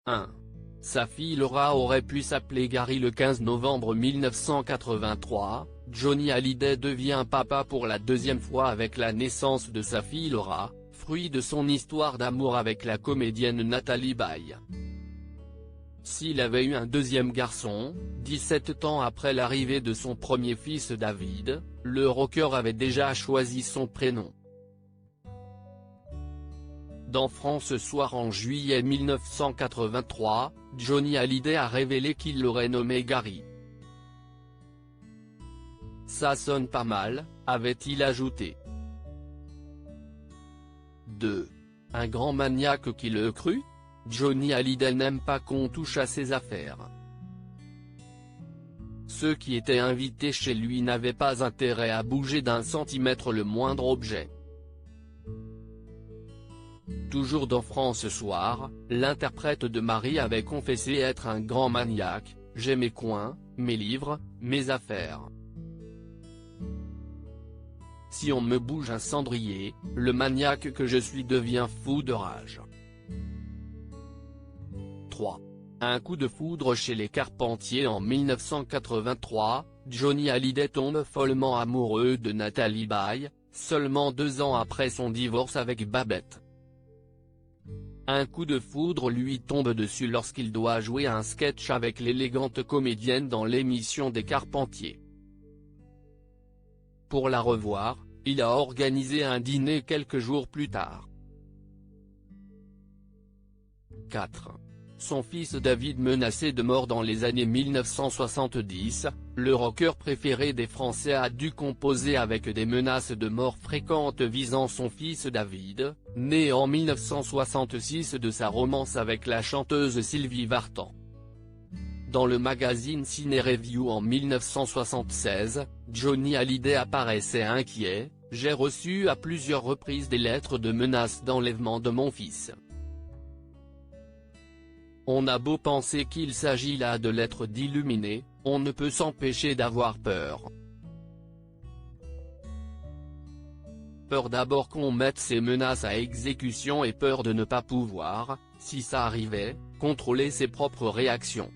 1. Sa fille Laura aurait pu s'appeler Gary. Le 15 novembre 1983, Johnny Hallyday devient papa pour la deuxième fois avec la naissance de sa fille Laura, fruit de son histoire d'amour avec la comédienne Natalie Baye. S'il avait eu un deuxième garçon, 17 ans après l'arrivée de son premier fils David, le rocker avait déjà choisi son prénom. Dans France Soir en juillet 1983, Johnny Hallyday a révélé qu'il l'aurait nommé Gary. Ça sonne pas mal, avait-il ajouté. 2. Un grand maniaque qui le crut? Johnny Hallyday n'aime pas qu'on touche à ses affaires. Ceux qui étaient invités chez lui n'avaient pas intérêt à bouger d'un centimètre le moindre objet. Toujours dans France Soir, l'interprète de Marie avait confessé être un grand maniaque. « J'ai mes coins, mes livres, mes affaires. Si on me bouge un cendrier, le maniaque que je suis devient fou de rage. » 3. Un coup de foudre chez les Carpentier. En 1983, Johnny Hallyday tombe follement amoureux de Natalie Baye, seulement 2 ans après son divorce avec Babette. Un coup de foudre lui tombe dessus lorsqu'il doit jouer un sketch avec l'élégante comédienne dans l'émission des Carpentier. Pour la revoir, il a organisé un dîner quelques jours plus tard. 4. Son fils David menacé de mort. Dans les années 1970, le rocker préféré des Français a dû composer avec des menaces de mort fréquentes visant son fils David, né en 1966 de sa romance avec la chanteuse Sylvie Vartan. Dans le magazine Ciné Review en 1976, Johnny Hallyday apparaissait inquiet. « J'ai reçu à plusieurs reprises des lettres de menaces d'enlèvement de mon fils. On a beau penser qu'il s'agit là de lettres d'illuminés, on ne peut s'empêcher d'avoir peur. Peur d'abord qu'on mette ces menaces à exécution et peur de ne pas pouvoir, si ça arrivait, contrôler ses propres réactions. »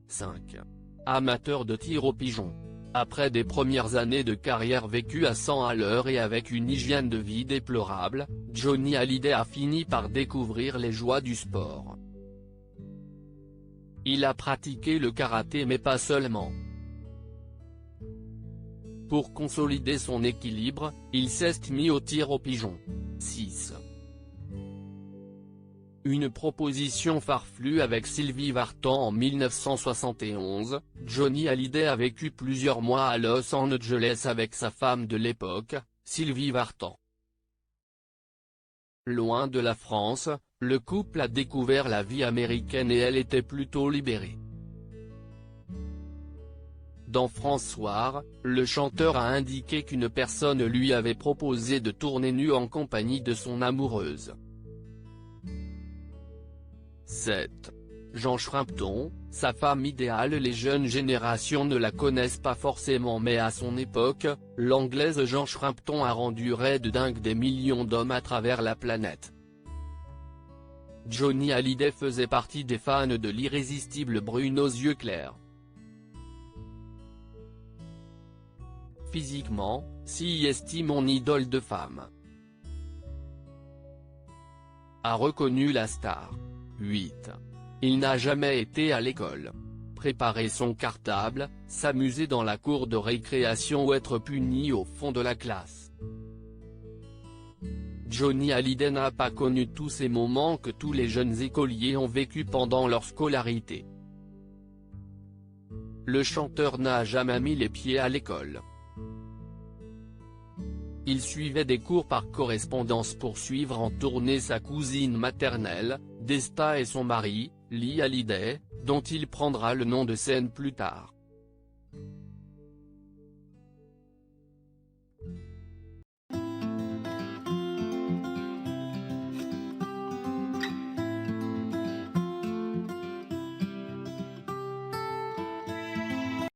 5. Amateur de tir au pigeon. Après des premières années de carrière vécues à 100 à l'heure et avec une hygiène de vie déplorable, Johnny Hallyday a fini par découvrir les joies du sport. Il a pratiqué le karaté mais pas seulement. Pour consolider son équilibre, il s'est mis au tir au pigeon. 6. Une proposition farfelue avec Sylvie Vartan. En 1971, Johnny Hallyday a vécu plusieurs mois à Los Angeles avec sa femme de l'époque, Sylvie Vartan. Loin de la France, le couple a découvert la vie américaine et elle était plutôt libérée. Dans France Soir, le chanteur a indiqué qu'une personne lui avait proposé de tourner nu en compagnie de son amoureuse. 7. Jean Shrimpton, sa femme idéale. Les jeunes générations ne la connaissent pas forcément mais à son époque, l'anglaise Jean Shrimpton a rendu raide dingue des millions d'hommes à travers la planète. Johnny Hallyday faisait partie des fans de l'irrésistible brune aux yeux clairs. Physiquement, s'y estime mon idole de femme. A reconnu la star. 8. Il n'a jamais été à l'école. Préparer son cartable, s'amuser dans la cour de récréation ou être puni au fond de la classe. Johnny Hallyday n'a pas connu tous ces moments que tous les jeunes écoliers ont vécu pendant leur scolarité. Le chanteur n'a jamais mis les pieds à l'école. Il suivait des cours par correspondance pour suivre en tournée sa cousine maternelle, Desta, et son mari, Lee Hallyday, dont il prendra le nom de scène plus tard.